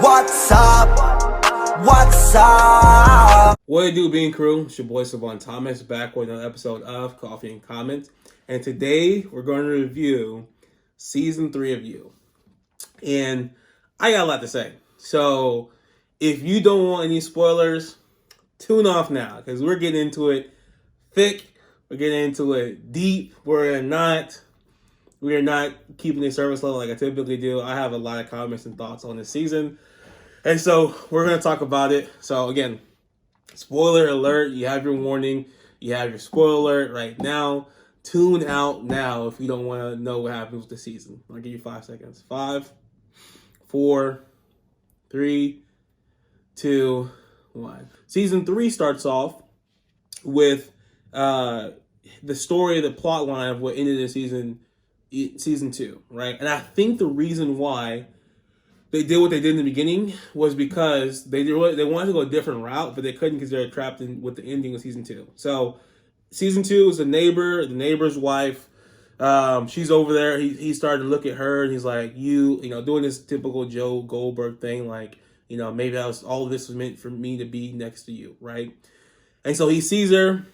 What's up? What's up? What it do, Bean Crew? It's your boy Savon Thomas back with another episode of Coffee and Comments. And today we're going to review Season 3 of You. And I got a lot to say. So if you don't want any spoilers, tune off now because we're getting into it thick. We're getting into it deep. We are not keeping the service level like I typically do. I have a lot of comments and thoughts on this season. And so we're going to talk about it. So again, spoiler alert. You have your warning. You have your spoiler alert right now. Tune out now if you don't want to know what happens with the season. I'll give you 5 seconds. 5, 4, 3, 2, 1. Season 3 starts off with the story, the plot line of what ended the season 2, right? And I think the reason why they did what they did in the beginning was because they wanted to go a different route, but they couldn't because they were trapped in with the ending of season 2. So season 2 is the neighbor's wife. She's over there. He started to look at her and he's like, you know, doing this typical Joe Goldberg thing, like, you know, maybe all of this was meant for me to be next to you, right? And so he sees her,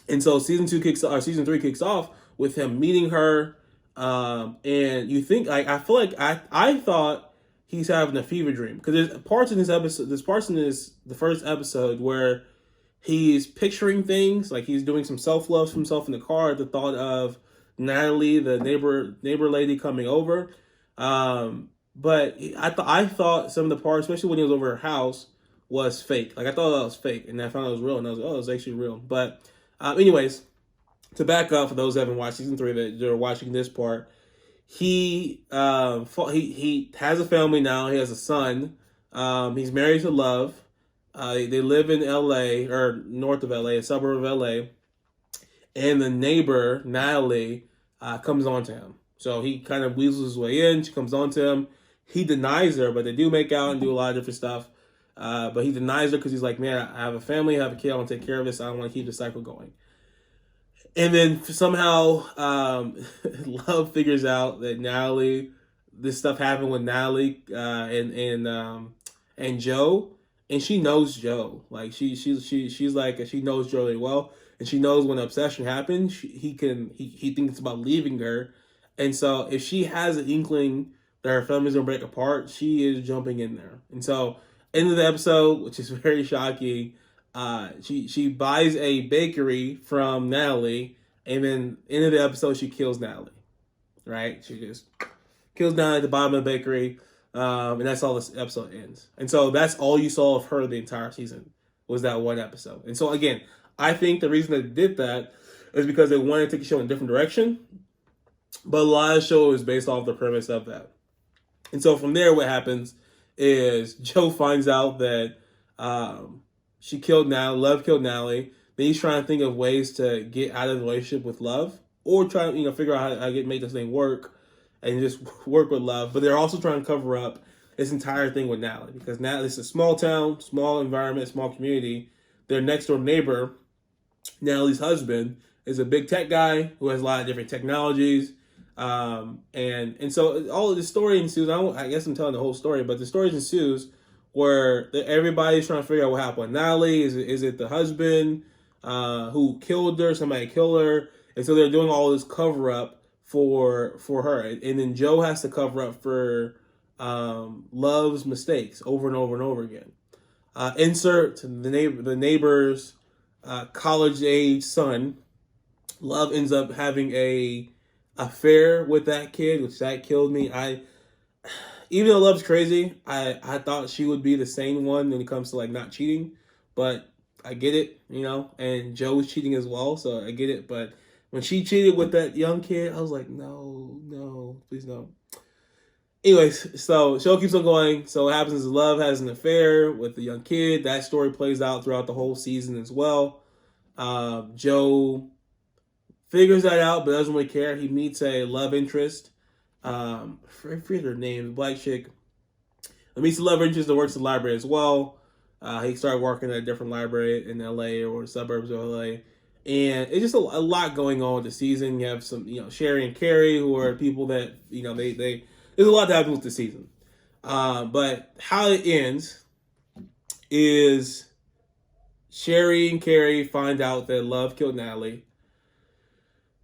and so season 3 kicks off with him meeting her. And you think, like, I feel like I thought he's having a fever dream because there's parts in this episode. There's parts in the first episode where he's picturing things, like he's doing some self-love for himself in the car at the thought of Natalie, the neighbor lady, coming over. But I thought some of the parts, especially when he was over her house, was fake. Like I thought that was fake, and I found it was real, and I was like, oh, it was actually real. But anyways, to back up for those that haven't watched season 3 that they're watching this part, he has a family now. He has a son. He's married to Love. They live in LA, or north of LA, a suburb of LA. And the neighbor, Natalie, comes on to him. So he kind of weasels his way in. She comes on to him. He denies her, but they do make out and do a lot of different stuff. But he denies her because he's like, man, I have a family, I have a kid, I want to take care of this. I don't want to keep the cycle going. And then somehow Love figures out that Natalie, this stuff happened with Natalie and Joe, and she knows Joe. Like she's like, she knows Joe really well, and she knows when the obsession happens, he thinks it's about leaving her, and so if she has an inkling that her family's gonna break apart, she is jumping in there. And so end of the episode, which is very shocking. She buys a bakery from Natalie, and then end of the episode she kills Natalie. Right? She just kills Natalie at the bottom of the bakery, and that's how this episode ends. And so that's all you saw of her the entire season was that one episode. And so again, I think the reason they did that is because they wanted to take the show in a different direction, but a lot of the show is based off the premise of that. And so from there, what happens is Joe finds out that she killed Natalie, Love killed Natalie. Then he's trying to think of ways to get out of the relationship with Love, or try to figure out how to make this thing work and just work with Love. But they're also trying to cover up this entire thing with Natalie because Natalie's a small town, small environment, small community. Their next door neighbor, Natalie's husband, is a big tech guy who has a lot of different technologies. And so all of the story ensues. I guess I'm telling the whole story, but the story ensues where everybody's trying to figure out what happened with Natalie. Is it the husband who killed her? Somebody killed her, and so they're doing all this cover up for her. And then Joe has to cover up for Love's mistakes over and over and over again. Insert the neighbor's college age son. Love ends up having a affair with that kid, which that killed me. Even though Love's crazy, I thought she would be the sane one when it comes to like not cheating, but I get it, and Joe's cheating as well, so I get it. But when she cheated with that young kid, I was like, no, please no. Anyways, so show keeps on going. So what happens is Love has an affair with the young kid. That story plays out throughout the whole season as well. Joe figures that out, but doesn't really care. He meets a love interest. I forget her name, black chick. He meets a love interest that works in the library as well. He started working at a different library in LA or the suburbs of LA. And it's just a lot going on with the season. You have some, Sherry and Carrie, who are people that, there's a lot that happens with the season. But how it ends is Sherry and Carrie find out that Love killed Natalie.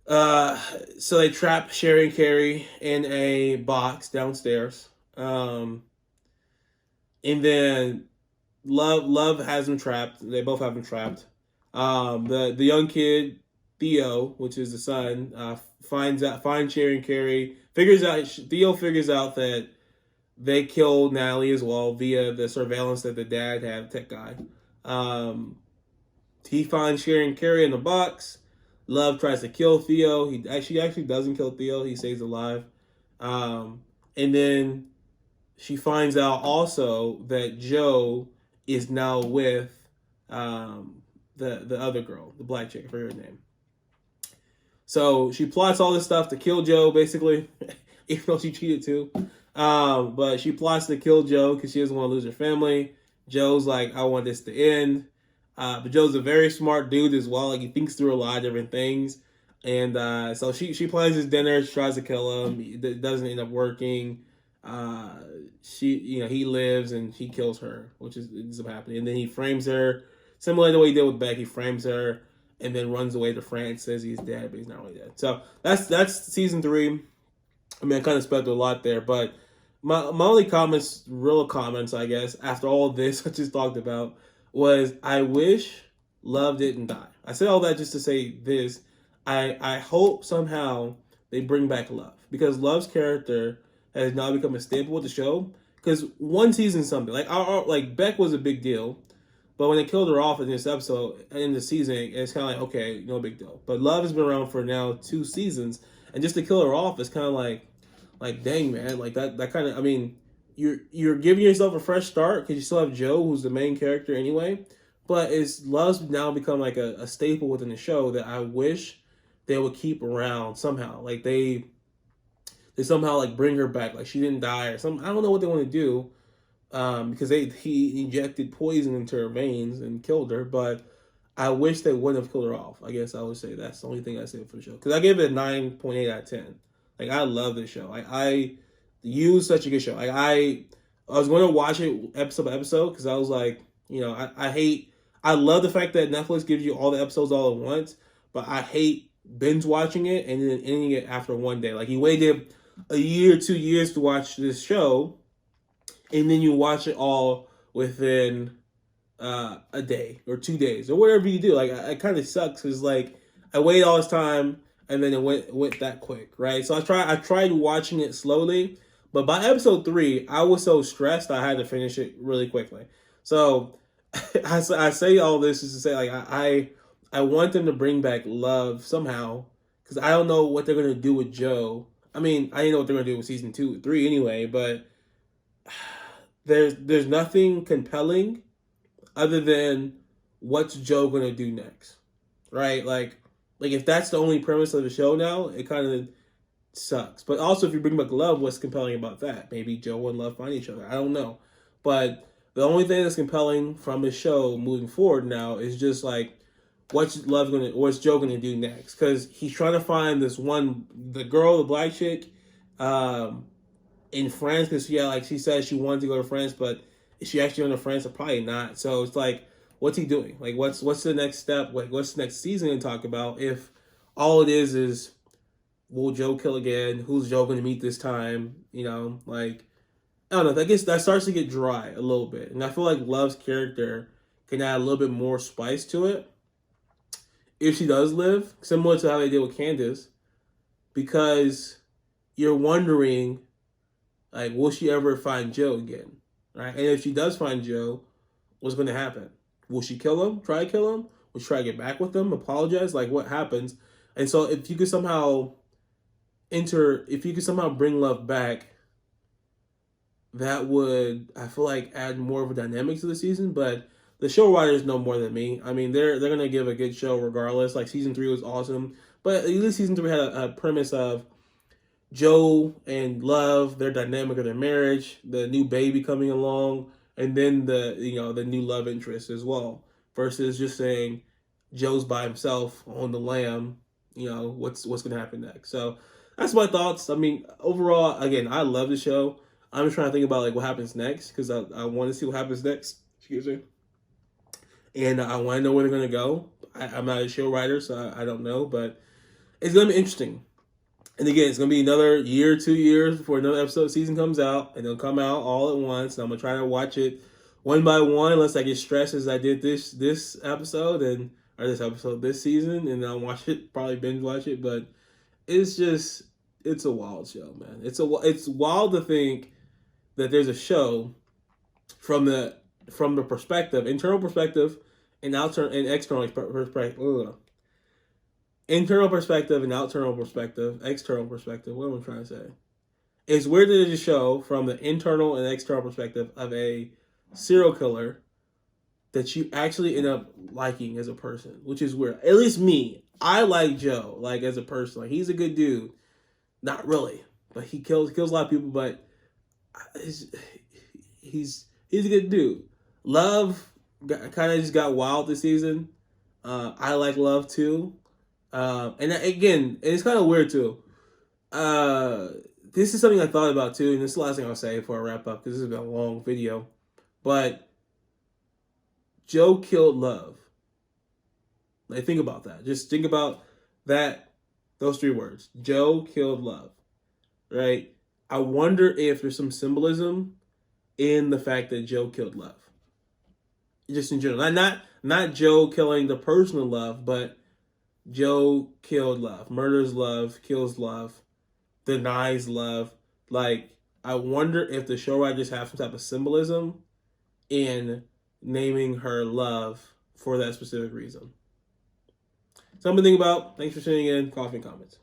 So they trap Sherry and Carrie in a box downstairs. And then Love has them trapped. They both have them trapped. The young kid Theo, which is the son, finds Sherry and Carrie. Theo figures out that they killed Natalie as well via the surveillance that the dad had, tech guy. He finds Sherry and Carrie in the box. Love tries to kill Theo. She actually doesn't kill Theo. He stays alive. And then she finds out also that Joe is now with the other girl, the black chick, I forget her name. So she plots all this stuff to kill Joe, basically, even though she cheated too. But she plots to kill Joe because she doesn't want to lose her family. Joe's like, I want this to end. But Joe's a very smart dude as well. Like, he thinks through a lot of different things. And so she plans his dinner. She tries to kill him. It doesn't end up working. He lives and he kills her, which ends up happening. And then he frames her, similar to the way he did with Beck. He frames her and then runs away to France. Says he's dead, but he's not really dead. So that's season 3. I mean, I kind of spent a lot there, but my only real comments, I guess, after all this I just talked about, was I wish Love didn't die. I said all that just to say this. I hope somehow they bring back Love, because Love's character has now become a staple with the show. Because one season something, like Beck was a big deal, but when they killed her off in this episode, in the season, it's kind of like, okay, no big deal. But Love has been around for now 2 seasons, and just to kill her off is kind of like dang, man, like that kind of, I mean, you're giving yourself a fresh start because you still have Joe, who's the main character anyway, but Love's now become like a staple within the show that I wish they would keep around somehow. Like they somehow like bring her back, like she didn't die or something. I don't know what they want to do, because he injected poison into her veins and killed her, but I wish they wouldn't have killed her off. I guess I would say that's the only thing I say for the show, because I gave it a 9.8 out of 10. Like, I love this show. I use such a good show. Like, I was going to watch it episode by episode because I was like, I love the fact that Netflix gives you all the episodes all at once, but I hate binge watching it and then ending it after one day. Like, you waited a year, 2 years to watch this show, and then you watch it all within a day or 2 days or whatever you do. Like, it kind of sucks because, like, I waited all this time and then it went that quick, right? So I tried watching it slowly, but by episode 3, I was so stressed I had to finish it really quickly. So I say all this is to say, like, I want them to bring back Love somehow, because I don't know what they're gonna do with Joe. I mean, I didn't know what they're gonna do with season 2, 3 anyway, but there's nothing compelling other than what's Joe gonna do next, right? Like if that's the only premise of the show now, it kind of sucks. But also, if you bring back Love, what's compelling about that? Maybe Joe and Love find each other. I don't know. But the only thing that's compelling from the show moving forward now is just like, what's Joe gonna do next? Because he's trying to find the girl, the black chick, in France. Because she said she wanted to go to France, but is she actually going to France? Or probably not. So it's like, what's he doing? Like, what's the next step? Like, what's the next season to talk about if all it is will Joe kill again? Who's Joe going to meet this time? Like, I don't know. I guess that starts to get dry a little bit. And I feel like Love's character can add a little bit more spice to it if she does live, similar to how they did with Candace, because you're wondering, like, will she ever find Joe again? Right? And if she does find Joe, what's going to happen? Will she kill him? Try to kill him? Will she try to get back with him? Apologize? Like, what happens? And so if you could somehow bring Love back, that would, I feel like, add more of a dynamic to the season. But the show writers know more than me. I mean, they're going to give a good show regardless. Like, season 3 was awesome. But at least season 3 had a premise of Joe and Love, their dynamic of their marriage, the new baby coming along, and then the new love interest as well, versus just saying Joe's by himself on the lam. What's going to happen next? So that's my thoughts. I mean, overall, again, I love the show. I'm just trying to think about like what happens next because I want to see what happens next. Excuse me. And I want to know where they're going to go. I'm not a show writer, so I don't know, but it's going to be interesting. And again, it's going to be another year, 2 years before another episode season comes out, and it'll come out all at once. And I'm going to try to watch it one by one, unless I get stressed as I did this episode or this season, and I'll watch it, probably binge watch it. But it's a wild show, man. It's wild to think that there's a show from the perspective, internal perspective, and external perspective. Internal perspective and external perspective. What am I trying to say? It's weird that there's a show from the internal and external perspective of a serial killer that you actually end up liking as a person, which is weird. At least me. I like Joe, like as a person. Like he's a good dude. Not really, but he kills a lot of people. But he's a good dude. Love kind of just got wild this season. I like Love too. And again, it's kind of weird too. This is something I thought about too, and this is the last thing I'll say before I wrap up because this has been a long video. But Joe killed Love. Like think about that. Just think about that. Those 3 words. Joe killed Love. Right? I wonder if there's some symbolism in the fact that Joe killed Love. Just in general. Not Joe killing the person of Love, but Joe killed Love. Murders Love, kills Love, denies Love. Like, I wonder if the show writers have some type of symbolism in naming her Love for that specific reason. Something to think about. Thanks for tuning in. Coffee and comments.